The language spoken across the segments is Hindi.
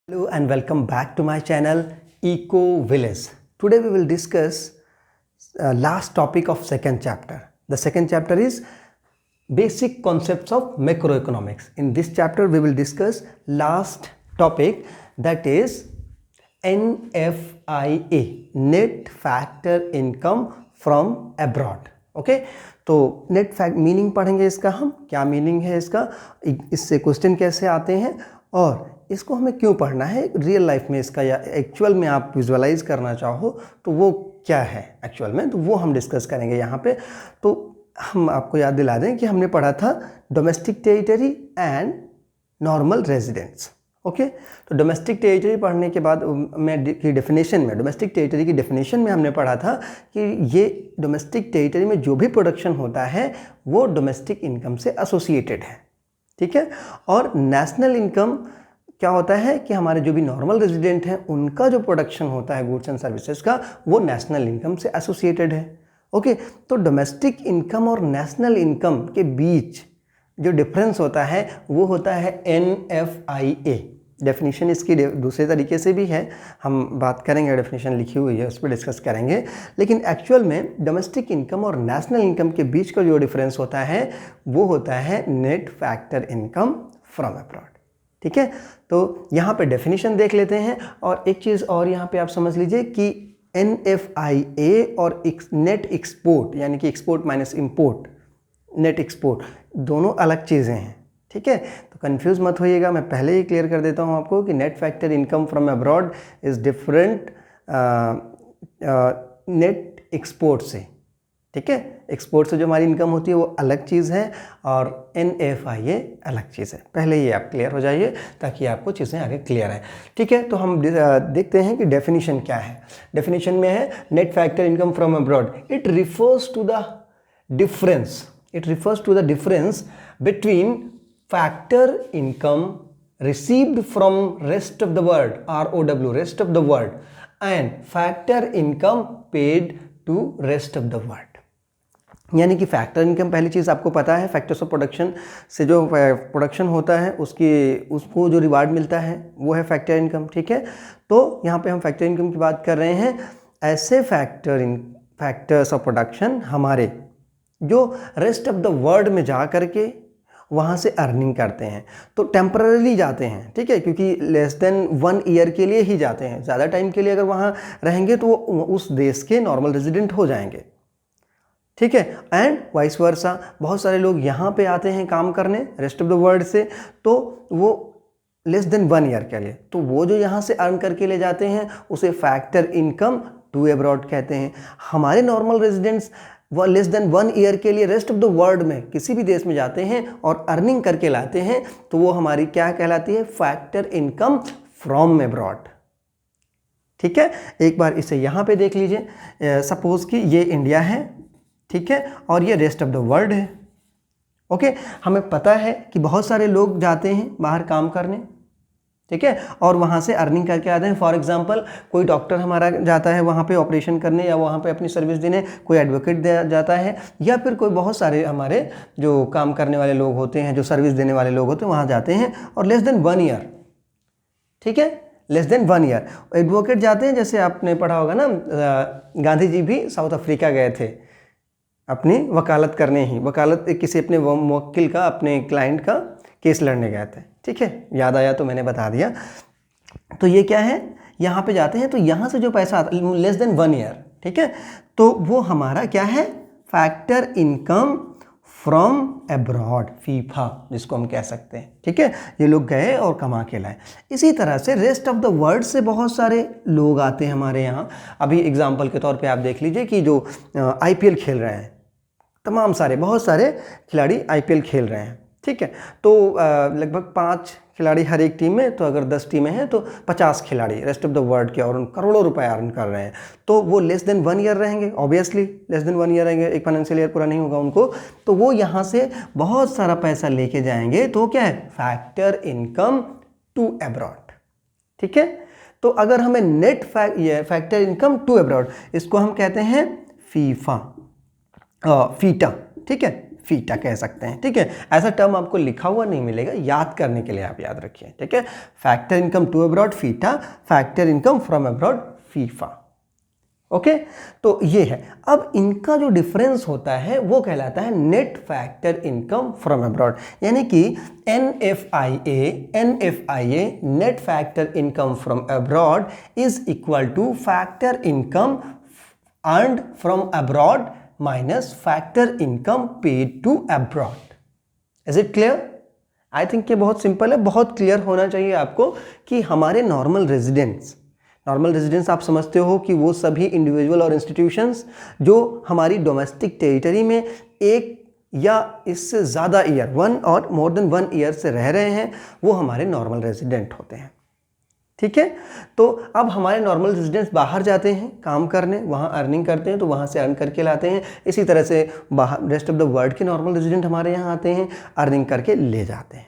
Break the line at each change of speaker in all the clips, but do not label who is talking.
Hello and welcome back to my channel Eco Village. Today we will discuss last topic of second chapter. The second chapter is basic concepts of macroeconomics. In this chapter we will discuss last topic, that is NFIA, Net Factor Income from Abroad. Okay तो नेट फैक्ट मीनिंग पढ़ेंगे इसका, हम क्या मीनिंग है इसका, इससे क्वेश्चन कैसे आते हैं और इसको हमें क्यों पढ़ना है रियल लाइफ में इसका, या एक्चुअल में आप विजुअलाइज करना चाहो तो वो क्या है एक्चुअल में, तो वो हम डिस्कस करेंगे यहाँ पे। तो हम आपको याद दिला दें कि हमने पढ़ा था domestic territory and normal residents. Okay तो डोमेस्टिक टेरिटरी पढ़ने के बाद की डेफिनेशन में, डोमेस्टिक टेरिटरी की डेफिनेशन में हमने पढ़ा था कि ये डोमेस्टिक टेरिटरी में जो भी प्रोडक्शन होता है वो डोमेस्टिक इनकम से एसोसिएटेड है, ठीक है। और नेशनल इनकम क्या होता है कि हमारे जो भी नॉर्मल रेजिडेंट हैं उनका जो प्रोडक्शन होता है गुड्स एंड सर्विसेज का, वो नेशनल इनकम से एसोसिएटेड है। ओके तो डोमेस्टिक इनकम और नेशनल इनकम के बीच जो डिफरेंस होता है वो होता है NFIA। डेफिनेशन इसकी दूसरे तरीके से भी है, हम बात करेंगे, डेफिनेशन लिखी हुई है उस पर डिस्कस करेंगे। लेकिन एक्चुअल में डोमेस्टिक इनकम और नेशनल इनकम के बीच का जो डिफरेंस होता है वो होता है net factor income from abroad, ठीक है। तो यहाँ पे डेफिनेशन देख लेते हैं। और एक चीज़ और यहाँ पे आप समझ लीजिए कि NFIA और नेट एक्सपोर्ट, यानी कि export minus import, net export दोनों अलग चीज़ें हैं, ठीक है। तो कंफ्यूज मत होइएगा, मैं पहले ही क्लियर कर देता हूँ आपको कि net factor income from abroad is different net export से, ठीक है। एक्सपोर्ट से जो हमारी इनकम होती है वो अलग चीज़ है और NFIA अलग चीज़ है। पहले ये आप क्लियर हो जाइए ताकि आपको चीज़ें आगे क्लियर है, ठीक है। तो हम देखते हैं कि डेफिनेशन क्या है। डेफिनेशन में है net factor income from abroad, it refers to the difference between factor income received from rest of the world, ROW, rest of the world, and factor income paid to rest of the world। यानी कि फैक्टर इनकम, पहली चीज़ आपको पता है फैक्टर्स ऑफ प्रोडक्शन से जो प्रोडक्शन होता है उसको जो रिवार्ड मिलता है वो है फैक्टर इनकम, ठीक है। तो यहाँ पे हम फैक्टर इनकम की बात कर रहे हैं। ऐसे फैक्टर्स ऑफ प्रोडक्शन हमारे जो रेस्ट ऑफ द वर्ल्ड में जा करके वहाँ से अर्निंग करते हैं, तो टेम्पररीली जाते हैं, ठीक है, क्योंकि लेस देन 1 ईयर के लिए ही जाते हैं। ज़्यादा टाइम के लिए अगर वहाँ रहेंगे तो वो उस देश के नॉर्मल रेजिडेंट हो जाएंगे, ठीक है। एंड वाइस वर्सा, बहुत सारे लोग यहाँ पे आते हैं काम करने रेस्ट ऑफ द वर्ल्ड से, तो वो लेस देन 1 ईयर के लिए, तो वो जो यहाँ से अर्न करके ले जाते हैं उसे फैक्टर इनकम टू अब्रॉड कहते हैं। हमारे नॉर्मल रेजिडेंट्स वो लेस देन 1 ईयर के लिए रेस्ट ऑफ द वर्ल्ड में किसी भी देश में जाते हैं और अर्निंग करके लाते हैं, तो वो हमारी क्या कहलाती है, फैक्टर इनकम फ्रॉम अब्रॉड, ठीक है। एक बार इसे यहाँ पे देख लीजिए, सपोज कि ये इंडिया है, ठीक है, और ये रेस्ट ऑफ द वर्ल्ड है। ओके हमें पता है कि बहुत सारे लोग जाते हैं बाहर काम करने, ठीक है, और वहाँ से अर्निंग करके आते हैं। फॉर एग्जांपल कोई डॉक्टर हमारा जाता है वहाँ पे ऑपरेशन करने या वहाँ पे अपनी सर्विस देने, कोई एडवोकेट जाता है, या फिर कोई बहुत सारे हमारे जो काम करने वाले लोग होते हैं, जो सर्विस देने वाले लोग होते हैं, वहाँ जाते हैं और लेस देन 1 ईयर, ठीक है, लेस देन 1 ईयर। एडवोकेट जाते हैं, जैसे आपने पढ़ा होगा ना, गांधी जी भी साउथ अफ्रीका गए थे अपनी वकालत करने ही, वकालत किसी अपने मुवक्किल का, अपने क्लाइंट का केस लड़ने गए थे, ठीक है, याद आया तो मैंने बता दिया। तो ये क्या है, यहाँ पे जाते हैं तो यहाँ से जो पैसा आता है लेस देन 1 ईयर, ठीक है, तो वो हमारा क्या है, factor income from abroad, FIFA जिसको हम कह सकते हैं, ठीक है। ये लोग गए और कमा के लाए। इसी तरह से रेस्ट ऑफ द वर्ल्ड से बहुत सारे लोग आते हैं हमारे यहाँ। अभी एग्जाम्पल के तौर पे आप देख लीजिए कि जो IPL खेल रहे हैं, तमाम सारे बहुत सारे खिलाड़ी IPL खेल रहे हैं, ठीक है। तो लगभग 5 खिलाड़ी हर एक टीम में, तो अगर 10 टीमें हैं तो 50 खिलाड़ी रेस्ट ऑफ द वर्ल्ड के, और उन करोड़ों रुपए अर्न कर रहे हैं, तो वो लेस देन 1 ईयर रहेंगे, ऑब्वियसली लेस देन 1 ईयर रहेंगे, एक फाइनेंशियल ईयर पूरा नहीं होगा उनको, तो वो यहाँ से बहुत सारा पैसा लेके जाएंगे, तो क्या है, फैक्टर इनकम टू अब्रॉड, ठीक है। तो अगर हमें net factor income to abroad, इसको हम कहते हैं फीटा, ठीक है, फीटा कह सकते हैं, ठीक है। ऐसा टर्म आपको लिखा हुआ नहीं मिलेगा, याद करने के लिए आप याद रखिए, ठीक है। Factor income to abroad FITA, factor income from abroad FIFA. Okay, तो ये है। अब इनका जो डिफरेंस होता है वो कहलाता है net factor income from abroad, यानी कि NFIA net factor income from abroad is equal to factor income earned from abroad minus factor income paid to abroad. Is it clear? I think ये बहुत सिंपल है, बहुत क्लियर होना चाहिए आपको कि हमारे नॉर्मल रेजिडेंट्स आप समझते हो कि वो सभी इंडिविजुअल और इंस्टीट्यूशंस जो हमारी डोमेस्टिक टेरिटरी में एक या इससे ज़्यादा ईयर, 1 और मोर देन 1 ईयर से रह रहे हैं, वो हमारे नॉर्मल रेजिडेंट होते हैं, ठीक है। तो अब हमारे नॉर्मल रेजिडेंट्स बाहर जाते हैं काम करने, वहाँ अर्निंग करते हैं, तो वहाँ से अर्न करके लाते हैं। इसी तरह से बाहर रेस्ट ऑफ द वर्ल्ड के नॉर्मल रेजिडेंट हमारे यहाँ आते हैं, अर्निंग करके ले जाते हैं,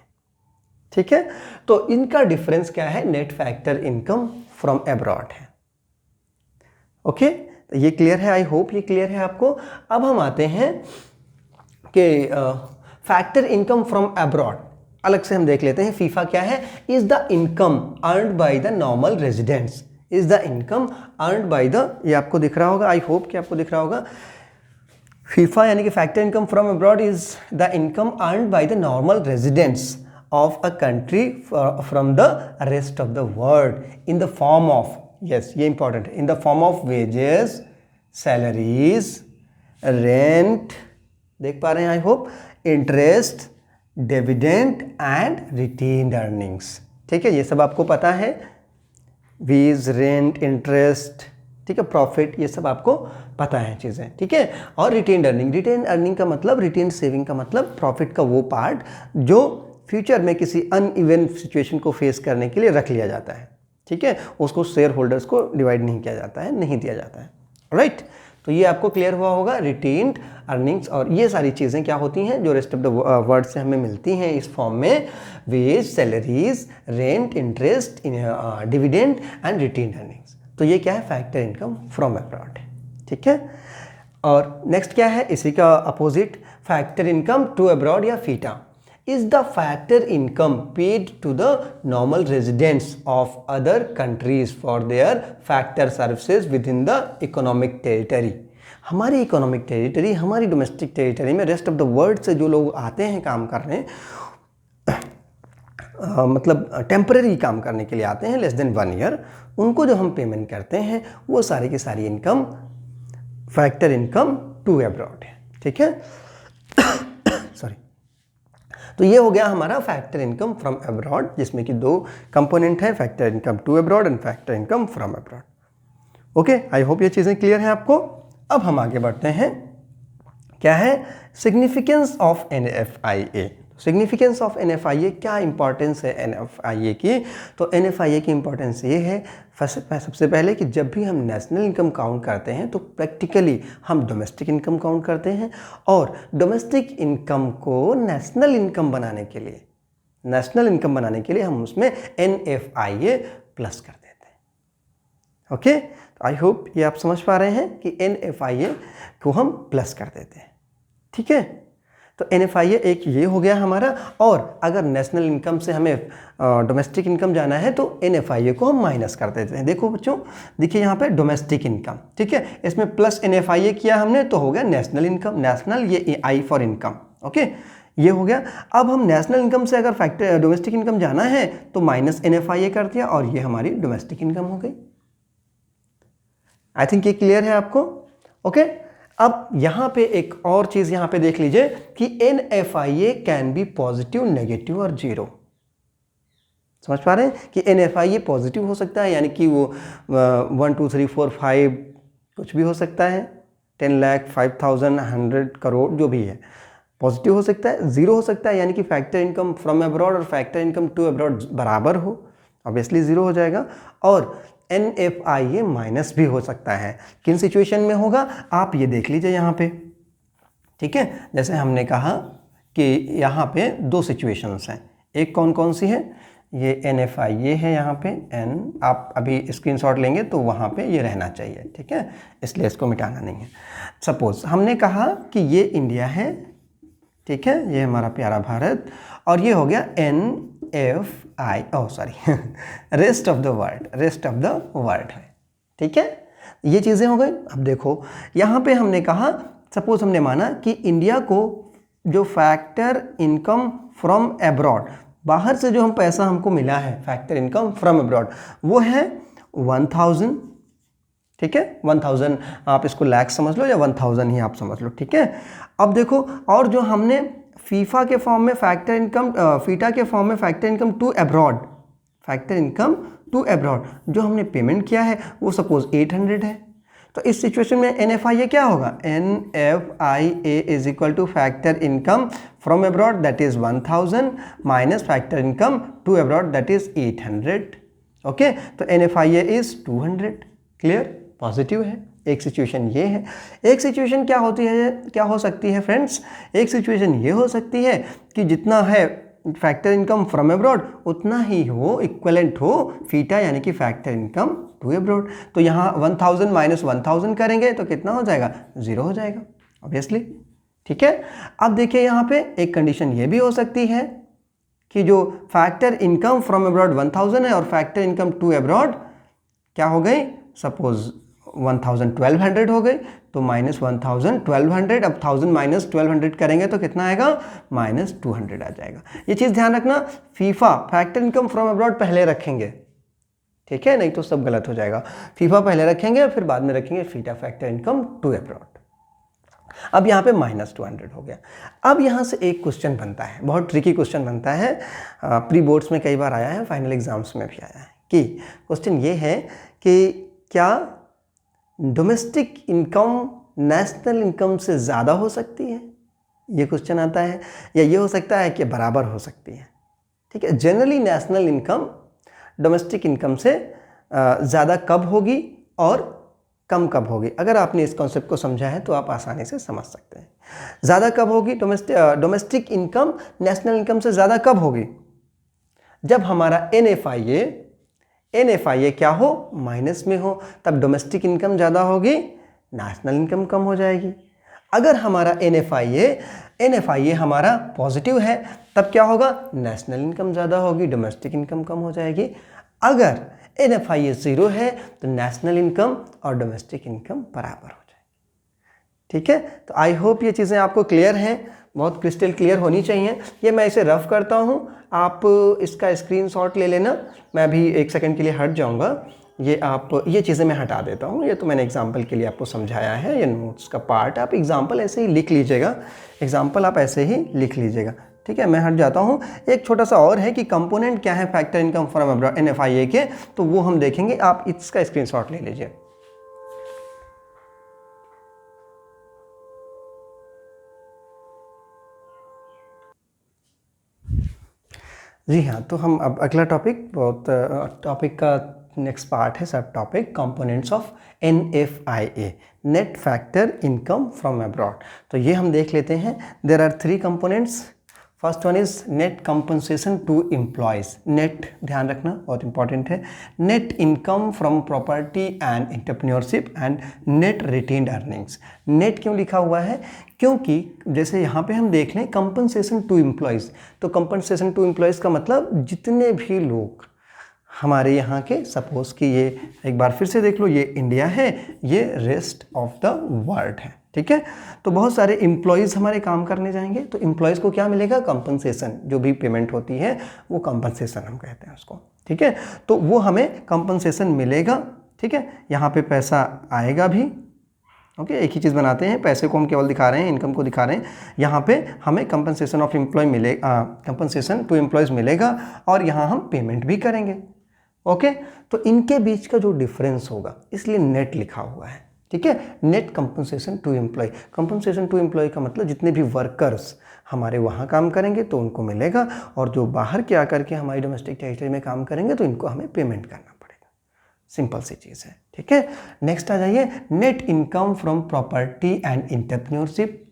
ठीक है। तो इनका डिफरेंस क्या है? Net factor income from abroad है। ओके, तो ये क्लियर है, आई होप ये क्लियर है आपको। अब हम आते हैं कि फैक्टर इनकम फ्रॉम अब्रॉड अलग से हम देख लेते हैं। फीफा क्या है? Is the income earned by the normal residents, is the income earned by the, ये आपको दिख रहा होगा, आई होप कि आपको दिख रहा होगा। फीफा यानी कि factor income from abroad is the income earned by the normal residents of a country from the rest of the world in the form of, yes ये important है, in the form of wages, salaries, rent, देख पा रहे हैं I hope, interest, dividend and retained earnings, ठीक है। ये सब आपको पता है, वेज, रेंट, इंटरेस्ट, ठीक है, प्रॉफिट, ये सब आपको पता है चीज़ें, ठीक है। और रिटेन्ड अर्निंग का मतलब, रिटेन्ड सेविंग का मतलब प्रॉफिट का वो पार्ट जो फ्यूचर में किसी अनइवन सिचुएशन को फेस करने के लिए रख लिया जाता है, ठीक है। उसको शेयर होल्डर्स को डिवाइड नहीं किया जाता है, नहीं दिया जाता है, राइट। तो ये आपको क्लियर हुआ होगा, रिटेन्ड अर्निंग्स और ये सारी चीज़ें क्या होती हैं जो रेस्ट ऑफ द वर्ड से हमें मिलती हैं इस फॉर्म में, wage, salaries, rent, interest, dividend and retained earnings. तो ये क्या है? फैक्टर इनकम फ्रॉम अब्रॉड, ठीक है। और नेक्स्ट क्या है इसी का opposite? Factor income to abroad या FITA is the factor income paid to the normal residents of other countries for their factor services within the economic territory। हमारी इकोनॉमिक टेरिटरी, हमारी डोमेस्टिक टेरिटरी में रेस्ट ऑफ द वर्ल्ड से जो लोग आते हैं काम करने, मतलब टेम्परेरी काम करने के लिए आते हैं, लेस देन 1 ईयर, उनको जो हम पेमेंट करते हैं वो सारी की सारी income factor income to abroad है, ठीक है। सॉरी। तो ये हो गया हमारा फैक्टर इनकम फ्रॉम अब्रॉड, जिसमें कि 2 कंपोनेंट है, factor income to abroad and factor income from abroad. Okay, I hope ये चीज़ें क्लियर हैं आपको। अब हम आगे बढ़ते हैं, क्या है significance of NFIA। Significance of NFIA, क्या इंपॉर्टेंस है NFIA की? तो NFIA की इंपॉर्टेंस ये है सबसे पहले कि जब भी हम नेशनल इनकम काउंट करते हैं तो प्रैक्टिकली हम डोमेस्टिक इनकम काउंट करते हैं, और डोमेस्टिक इनकम को नेशनल इनकम बनाने के लिए हम उसमें NFIA प्लस कर देते हैं। ओके, आई होप ये आप समझ पा रहे हैं कि NFIA को हम प्लस कर देते हैं, ठीक है। तो NFIA एक ये हो गया हमारा, और अगर नेशनल इनकम से हमें डोमेस्टिक इनकम जाना है तो NFIA को हम माइनस कर देते हैं। देखो बच्चों, देखिए यहाँ पे डोमेस्टिक इनकम, ठीक है, इसमें प्लस NFIA किया हमने तो हो गया नेशनल इनकम, नेशनल ये I फॉर इनकम, ओके, ये हो गया। अब हम नेशनल इनकम से अगर फैक्टर डोमेस्टिक इनकम जाना है तो माइनस NFIA कर दिया, और ये हमारी डोमेस्टिक इनकम हो गई। आई थिंक ये क्लियर है आपको, ओके। अब यहाँ पे एक और चीज़ यहाँ पे देख लीजिए कि NFIA can be positive, negative और जीरो। समझ पा रहे हैं कि NFIA पॉजिटिव हो सकता है, यानी कि वो 1 2 3 4 5 कुछ भी हो सकता है, 10 लाख, 5,000, 100 करोड़, जो भी है पॉजिटिव हो सकता है। जीरो हो सकता है, यानी कि फैक्टर इनकम फ्रॉम अब्रॉड और फैक्टर इनकम टू अब्रॉड बराबर हो, ऑब्वियसली जीरो हो जाएगा। और NFIA माइनस भी हो सकता है। किन सिचुएशन में होगा आप ये देख लीजिए यहाँ पे, ठीक है। जैसे हमने कहा कि यहाँ पे 2 सिचुएशंस हैं, एक कौन कौन सी है, ये NFIA है यहाँ पे, N आप अभी स्क्रीनशॉट लेंगे तो वहाँ पे ये रहना चाहिए, ठीक है, इसलिए इसको मिटाना नहीं है। सपोज हमने कहा कि ये इंडिया है, ठीक है, ये हमारा प्यारा भारत, और ये हो गया NFI, oh sorry rest of the world, rest of the world है। ठीक है, ये चीज़ें हो गई। अब देखो यहाँ पे हमने कहा, सपोज हमने माना कि इंडिया को जो फैक्टर इनकम फ्रॉम एब्रॉड, बाहर से जो हम पैसा हमको मिला है फैक्टर इनकम फ्रॉम एब्रॉड, वो है 1000। ठीक है, 1000 आप इसको लाख समझ लो या 1000 ही आप समझ लो। ठीक है, अब देखो, और जो हमने फीफा के फॉर्म में फैक्टर इनकम, फीटा के फॉर्म में factor income to abroad, factor income to abroad जो हमने पेमेंट किया है वो सपोज 800 है, तो इस सिचुएशन में NFIA क्या होगा, NFIA is equal to factor income from abroad that is 1000 minus factor income to abroad that is 800। Okay, तो NFIA इज 200। क्लियर, पॉजिटिव है। एक सिचुएशन ये है। एक सिचुएशन क्या होती है, क्या हो सकती है फ्रेंड्स, एक सिचुएशन ये हो सकती है कि जितना है फैक्टर इनकम फ्रॉम एब्रॉड उतना ही हो, इक्वलेंट हो फीटा यानी कि फैक्टर इनकम टू एब्रॉड। तो यहाँ 1000 माइनस 1000 करेंगे तो कितना हो जाएगा, 0 हो जाएगा ऑब्वियसली। ठीक है, अब देखिए यहाँ पे एक कंडीशन ये भी हो सकती है कि जो फैक्टर इनकम फ्रॉम एब्रॉड 1000 है और फैक्टर इनकम टू एब्रॉड क्या हो गई, सपोज 1000 1200 हो गई, तो माइनस 1000 1200, अब 1000 माइनस 1200 करेंगे तो कितना आएगा, माइनस 200 आ जाएगा। ये चीज़ ध्यान रखना, FIFA factor income from abroad पहले रखेंगे, ठीक है, नहीं तो सब गलत हो जाएगा। फीफा पहले रखेंगे फिर बाद में रखेंगे FITA factor income to abroad. अब यहाँ पे माइनस 200 हो गया। अब यहाँ से एक क्वेश्चन बनता है, बहुत ट्रिकी क्वेश्चन बनता है, प्री बोर्ड्स में कई बार आया है, फाइनल एग्जाम्स में भी आया है, कि क्वेश्चन ये है कि क्या डोमेस्टिक इनकम नेशनल इनकम से ज़्यादा हो सकती है, ये क्वेश्चन आता है, या ये हो सकता है कि बराबर हो सकती है। ठीक है, generally national income domestic income से ज़्यादा कब होगी और कम कब होगी। अगर आपने इस कॉन्सेप्ट को समझा है तो आप आसानी से समझ सकते हैं। ज़्यादा कब होगी, डोमेस्टिक इनकम नेशनल इनकम से ज़्यादा कब होगी, जब हमारा NFIA क्या हो, माइनस में हो, तब डोमेस्टिक इनकम ज़्यादा होगी, नेशनल इनकम कम हो जाएगी। अगर हमारा NFIA हमारा पॉजिटिव है तब क्या होगा, नेशनल इनकम ज़्यादा होगी, डोमेस्टिक इनकम कम हो जाएगी। अगर NFIA 0 है तो नेशनल इनकम और डोमेस्टिक इनकम बराबर हो जाएगी। ठीक है, तो आई होप ये चीज़ें आपको क्लियर हैं, बहुत क्रिस्टल क्लियर होनी चाहिए। ये मैं इसे रफ करता हूँ, आप इसका स्क्रीनशॉट ले लेना, मैं भी 1 सेकंड के लिए हट जाऊँगा। ये चीज़ें मैं हटा देता हूँ, ये तो मैंने एग्जाम्पल के लिए आपको समझाया है, ये नोट्स का पार्ट, आप एग्जाम्पल ऐसे ही लिख लीजिएगा, एग्जाम्पल आप ऐसे ही लिख लीजिएगा। ठीक है, मैं हट जाता हूँ। एक छोटा सा और है कि कंपोनेंट क्या है factor income from abroad NFIA के, तो वो हम देखेंगे, आप इसका स्क्रीनशॉट ले लीजिए। जी हाँ, तो हम अब अगला टॉपिक, बहुत टॉपिक का नेक्स्ट पार्ट है, subtopic components of NFIA, net factor income from abroad. तो ये हम देख लेते हैं। There are 3 components. First one is net compensation to employees. Net ध्यान रखना बहुत इंपॉर्टेंट है। Net income from property and entrepreneurship and net retained earnings. Net क्यों लिखा हुआ है, क्योंकि जैसे यहाँ पे हम देख लें कंपनसेशन टू एम्प्लॉयज़, तो कंपनसेशन टू एम्प्लॉयज़ का मतलब जितने भी लोग हमारे यहाँ के, सपोज कि ये एक बार फिर से देख लो, ये इंडिया है, ये रेस्ट ऑफ द वर्ल्ड है। ठीक है, तो बहुत सारे एम्प्लॉयज़ हमारे काम करने जाएंगे, तो एम्प्लॉयज़ को क्या मिलेगा, कंपनसेशन, जो भी पेमेंट होती है वो कंपनसेशन हम कहते हैं उसको। ठीक है, तो वो हमें कंपनसेशन मिलेगा। ठीक है, यहाँ पे पैसा आएगा भी। ओके, एक ही चीज़ बनाते हैं, पैसे को हम केवल दिखा रहे हैं, इनकम को दिखा रहे हैं। यहाँ पे हमें कंपनसेशन ऑफ एम्प्लॉय मिलेगा, कंपनसेशन टू एम्प्लॉयज़ मिलेगा, और यहाँ हम पेमेंट भी करेंगे। ओके, तो इनके बीच का जो डिफरेंस होगा, इसलिए नेट लिखा हुआ है। ठीक है, net compensation to employ. Compensation to employ का मतलब जितने भी वर्कर्स हमारे वहाँ काम करेंगे तो उनको मिलेगा, और जो बाहर के आकर के हमारी डोमेस्टिक टेरिटरी में काम करेंगे तो इनको हमें पेमेंट करना पड़ेगा। सिंपल सी चीज़ है। ठीक है, नेक्स्ट आ जाइए, net income from property and entrepreneurship.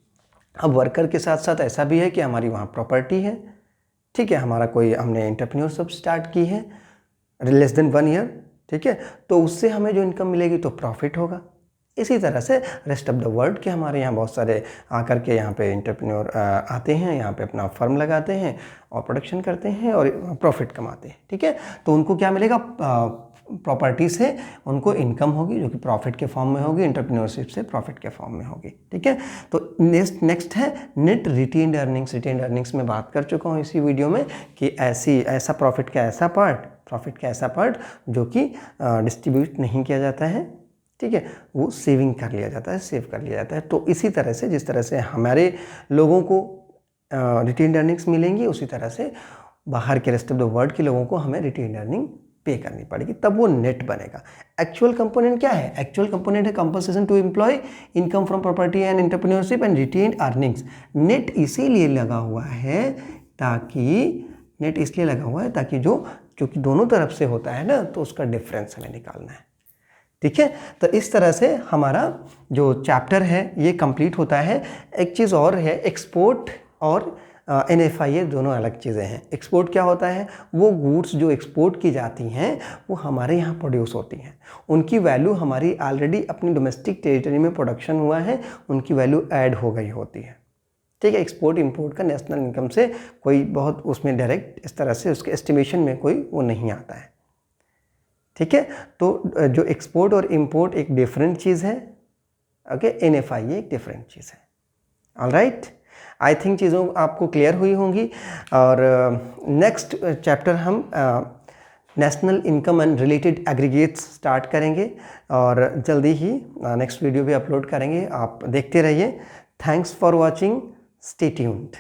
अब वर्कर के साथ साथ ऐसा भी है कि हमारी वहाँ प्रॉपर्टी है। ठीक है, हमारा कोई, हमने एंटरप्रेन्योरशिप स्टार्ट की है लेस देन 1 ईयर। ठीक है, तो उससे हमें जो इनकम मिलेगी तो प्रॉफिट होगा। इसी तरह से रेस्ट ऑफ द वर्ल्ड के हमारे यहाँ बहुत सारे आकर के यहाँ पे एंटरप्रेन्योर आते हैं, यहाँ पे अपना फर्म लगाते हैं और प्रोडक्शन करते हैं और प्रॉफिट कमाते हैं, ठीक है। तो उनको क्या मिलेगा, प्रॉपर्टी से उनको इनकम होगी जो कि प्रॉफिट के फॉर्म में होगी, एंटरप्रेन्योरशिप से प्रॉफिट के फॉर्म में होगी, ठीक है। तो नेक्स्ट है net retained earnings. Retained earnings में बात कर चुका हूँ इसी वीडियो में कि ऐसा प्रॉफिट का ऐसा पार्ट जो कि डिस्ट्रीब्यूट नहीं किया जाता है, ठीक है, वो सेविंग कर लिया जाता है, सेव कर लिया जाता है। तो इसी तरह से जिस तरह से हमारे लोगों को रिटेन्ड अर्निंग्स मिलेंगी, उसी तरह से बाहर के रेस्ट ऑफ द वर्ल्ड के लोगों को हमें रिटेन्ड अर्निंग पे करनी पड़ेगी, तब वो नेट बनेगा। एक्चुअल कंपोनेंट क्या है? एक्चुअल कंपोनेंट है compensation to employ, income from property and entrepreneurship and retained earnings. Net इसीलिए लगा हुआ है ताकि जो क्योंकि दोनों तरफ से होता है ना, तो उसका डिफरेंस हमें निकालना है, ठीक है। तो इस तरह से हमारा जो चैप्टर है ये कंप्लीट होता है। एक चीज़ और है, एक्सपोर्ट और NFI दोनों अलग चीज़ें हैं। एक्सपोर्ट क्या होता है? वो गुड्स जो एक्सपोर्ट की जाती हैं वो हमारे यहाँ प्रोड्यूस होती हैं, उनकी वैल्यू हमारी ऑलरेडी अपनी डोमेस्टिक टेरिटरी में प्रोडक्शन हुआ है, उनकी वैल्यू ऐड हो गई होती है, ठीक है। एक्सपोर्ट इंपोर्ट का नेशनल इनकम से कोई बहुत उसमें डायरेक्ट इस तरह से उसके एस्टिमेशन में कोई वो नहीं आता है, ठीक है। तो जो एक्सपोर्ट और इंपोर्ट एक डिफरेंट चीज़ है, ओके। NFI एक डिफरेंट चीज़ है। ऑलराइट, आई थिंक चीज़ों आपको क्लियर हुई होंगी। और नेक्स्ट चैप्टर हम national income and related aggregates start करेंगे और जल्दी ही नेक्स्ट वीडियो भी अपलोड करेंगे, आप देखते रहिए। Thanks for watching, stay tuned.